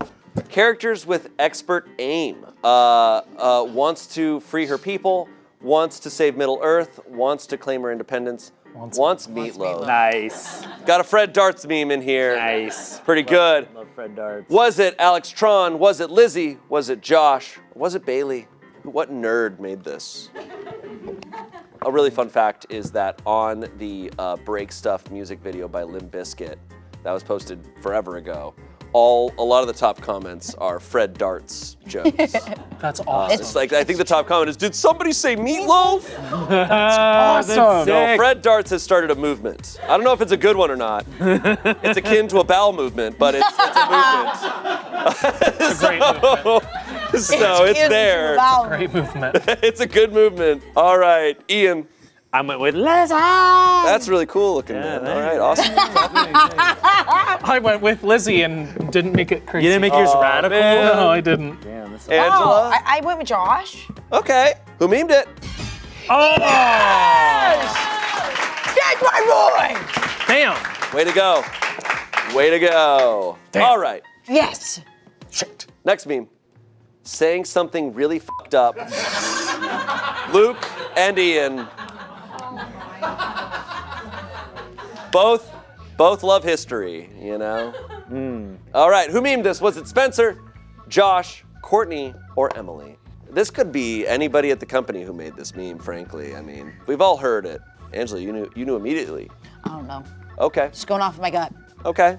Characters with expert aim. Wants to free her people, wants to save Middle Earth, wants to claim her independence, wants meatloaf. Nice. Got a Fred Darts meme in here. Nice. Pretty good. Love Fred Darts. Was it Alex Tron? Was it Lizzie? Was it Josh? Or was it Bailey? What nerd made this? A really fun fact is that on the Break Stuff music video by Limp Bizkit that was posted forever ago, a lot of the top comments are Fred Darts jokes. That's awesome. It's like, I think the top comment is, did somebody say meatloaf? That's awesome. No, Fred Darts has started a movement. I don't know if it's a good one or not. It's akin to a bowel movement, but it's a movement. It's a great movement. So it's there. Great movement. It's a good movement. All right, Ian. I went with Lizzie. That's really cool looking, man. All right, awesome. I went with Lizzie and didn't make it crazy. You didn't make yours radical? No, I didn't. Damn, that's Angela? Oh, I went with Josh. Okay, who memed it? Oh! That's my boy! Damn. Way to go. Way to go. Damn. All right, Yes. Shit. next meme. Saying something really fucked up. Luke and Ian. Both love history, you know? All right, who memed this? Was it Spencer, Josh, Courtney, or Emily? This could be anybody at the company who made this meme, frankly. I mean, we've all heard it. Angela, you knew immediately. I don't know. Okay, Just going off of my gut. okay.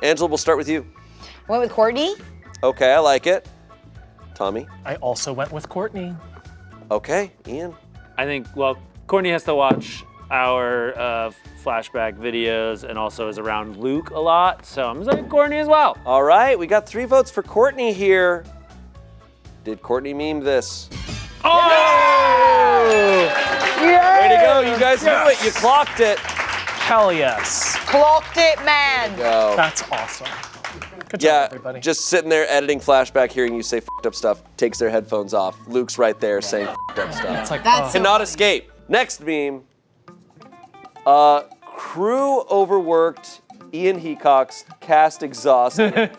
Angela, we'll start with you. I went with Courtney. Okay, I like it. Tommy? I also went with Courtney. Okay, Ian? I think, well, Courtney has to watch our flashback videos and also is around Luke a lot, so I'm saying Courtney as well. All right, we got 3 votes for Courtney here. Did Courtney meme this? Oh! Way to go, you guys knew it, you clocked it. Hell yes. Clocked it, man. Go. That's awesome. Good job, Yeah, everybody. just sitting there editing flashback, hearing you say f***ed up stuff, takes their headphones off. Luke's right there saying f***ed up stuff. It's like, That's so Cannot funny. escape. Next meme. Crew overworked, Ian Heacock's cast exhausted.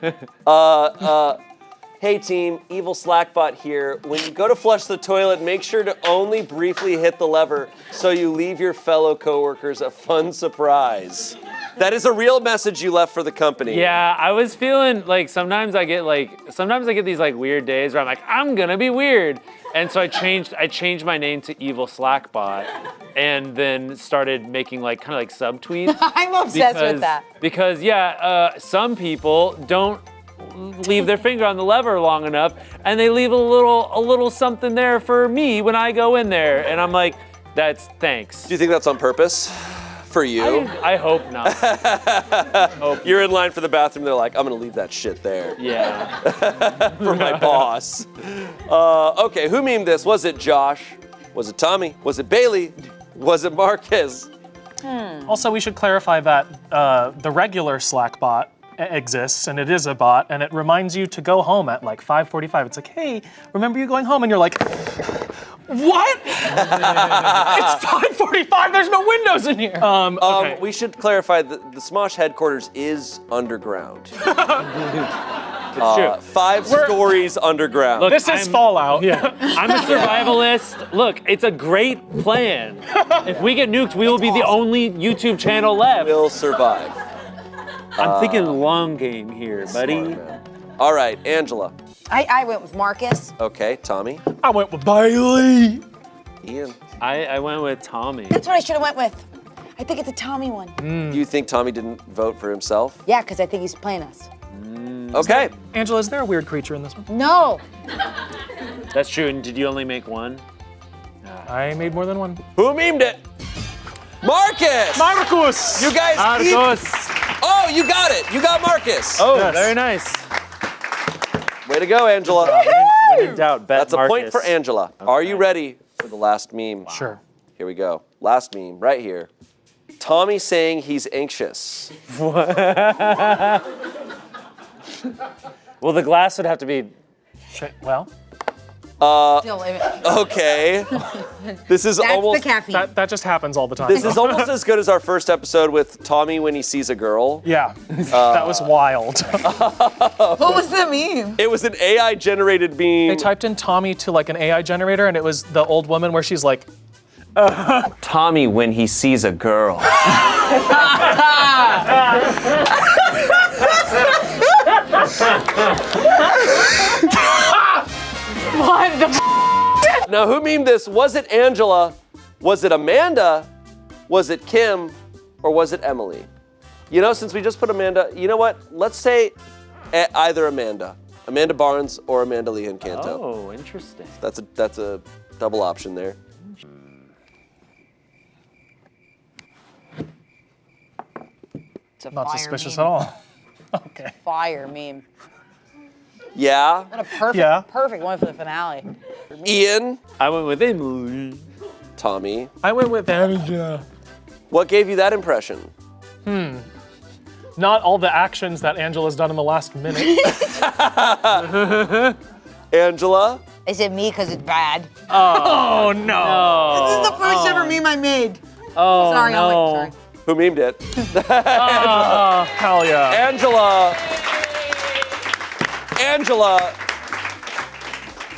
Hey team, evil Slackbot here. When you go to flush the toilet, make sure to only briefly hit the lever so you leave your fellow coworkers a fun surprise. That is a real message you left for the company. Yeah, I was feeling like sometimes I get these like weird days where I'm like, I'm gonna be weird. And so I changed my name to Evil Slackbot and then started making like kind of like subtweets. I'm obsessed with that. Because some people don't leave their finger on the lever long enough and they leave a little something there for me when I go in there. And I'm like, that's thanks. Do you think that's on purpose? For you? I hope not. You're in line for the bathroom, they're like, I'm gonna leave that shit there Yeah. for my boss. Okay, who memed this? Was it Josh? Was it Tommy? Was it Bailey? Was it Marcus? Also, we should clarify that the regular Slack bot exists, and it is a bot, and it reminds you to go home at like 5:45. It's like, hey, remember you going home? And you're like, What? It's 5:45. There's no windows in here. Okay. We should clarify that the Smosh headquarters is underground. It's true. 5 stories underground. Look, This is Fallout. Yeah, I'm a survivalist. Look, it's a great plan. If we get nuked, we will be the only YouTube channel left. We'll survive. I'm thinking long game here, buddy. All right, Angela. I went with Marcus. Okay, Tommy. I went with Bailey. Ian. I went with Tommy. That's what I should have went with. I think it's a Tommy one. Do you think Tommy didn't vote for himself? Yeah, because I think he's playing us. Okay. Angela, is there a weird creature in this one? No. That's true. And did you only make one? I made more than one. Who memed it? Marcus! Marcus! You guys Marcus. Oh, you got it. You got Marcus. Oh, Yes. very nice. Way to go, Angela. When in doubt, bet That's a point for Angela. Are you ready for the last meme? Sure. Here we go. Last meme, right here. Tommy saying he's anxious. Well, the glass would have to be. Well, Still, Okay. This is that's almost the caffeine. that just happens all the time. this is almost as good as our first episode with Tommy when he sees a girl. Yeah, that was wild. What was the meme? It was an AI generated meme. They typed in Tommy to like an AI generator, and it was the old woman where she's like, Tommy when he sees a girl. What the Now, who memed this? Was it Angela? Was it Amanda? Was it Kim? Or was it Emily? You know, since we just put Amanda, you know what? Let's say either Amanda. Amanda Barnes or Amanda Lehan Canto. Oh, interesting. That's a double option there. It's a not fire suspicious meme. at all. Okay. Fire meme. Yeah. What a perfect, Yeah. perfect one for the finale. Ian. I went with Emily. Tommy. I went with Angela. What gave you that impression? Not all the actions that Angela's done in the last minute. Angela. Is it me because it's bad? Oh no. This is the first ever meme I made. Oh, Sorry, no. I'll wait. Sorry. Who memed it? Hell yeah. Angela,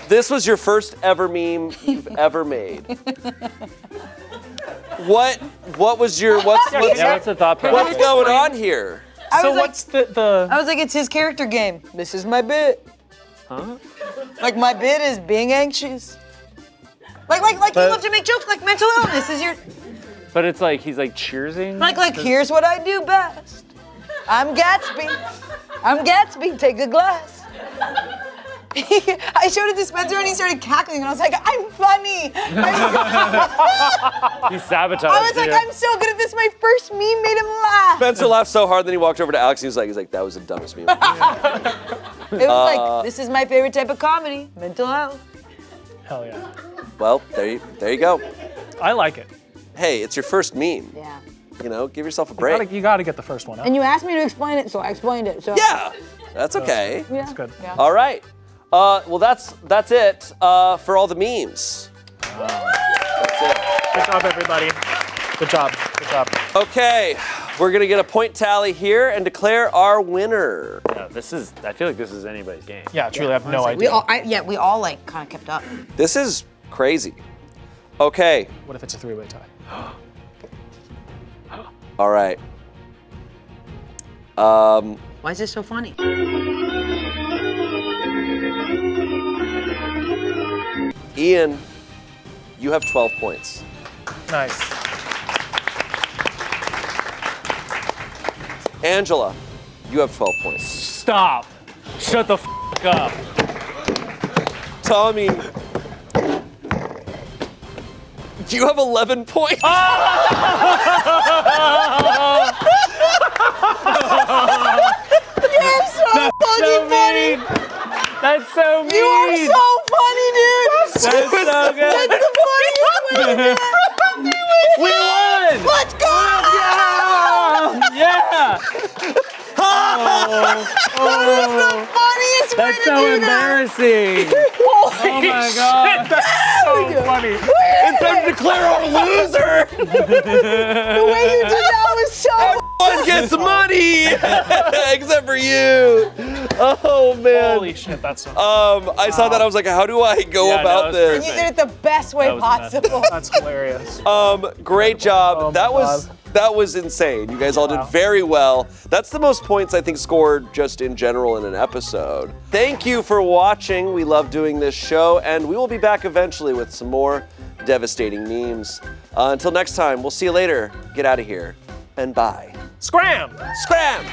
this was your first ever meme you've ever made. What was your what's Yeah, what's the thought process? what's going on here? So was like- what's the I was like, it's his character game. This is my bit. Huh? Like my bit is being anxious. Like you love to make jokes like mental illness is your But it's like he's like cheersing. like here's what I do best. I'm Gatsby. I'm Gatsby. Take a glass. I showed it to Spencer and he started cackling and I was like, I'm funny. He sabotaged I was like, you. I'm so good at this. My first meme made him laugh. Spencer laughed so hard, then he walked over to Alex and he was like, that was the dumbest meme. It was like, this is my favorite type of comedy, mental health. Hell yeah. Well, there you go. I like it. Hey, it's your first meme. Yeah. You know, give yourself a break. You gotta get the first one out. And you asked me to explain it, so I explained it. So Yeah, that's okay. yeah. That's good. Yeah. All right. Well, that's it for all the memes. Good job, everybody. Good job. Good job. Okay, we're gonna get a point tally here and declare our winner. Yeah, I feel like this is anybody's game. Yeah, truly, I have no We idea. all, we all like kind of kept up. This is crazy. Okay, What if it's a three-way tie? all right. Why is this so funny? Ian, you have 12 points. Nice. Angela, you have 12 points. Stop. Shut the f up. Tommy, you have 11 points. You're so fucking funny. That's so mean. You are so funny, dude. That's so good. That's the funniest way to do it. We won. Let's go. Yeah. That is the funniest That's so embarrassing. Oh my god. That's so funny. It's time to declare our loser. The way you did that was so. Everyone gets money except for you. Oh man. Holy shit, that's so I saw that. I was like, how do I go Yeah, about that was this? You did it the best way was possible. That's hilarious. Great job. Oh, that my was God. that was insane. You guys all did Wow. very well. That's the most points I think scored just in general in an episode. Thank you for watching. We love doing this show, and we will be back eventually with some more devastating memes. Until next time, we'll see you later. Get out of here, and bye. Scram! Scram!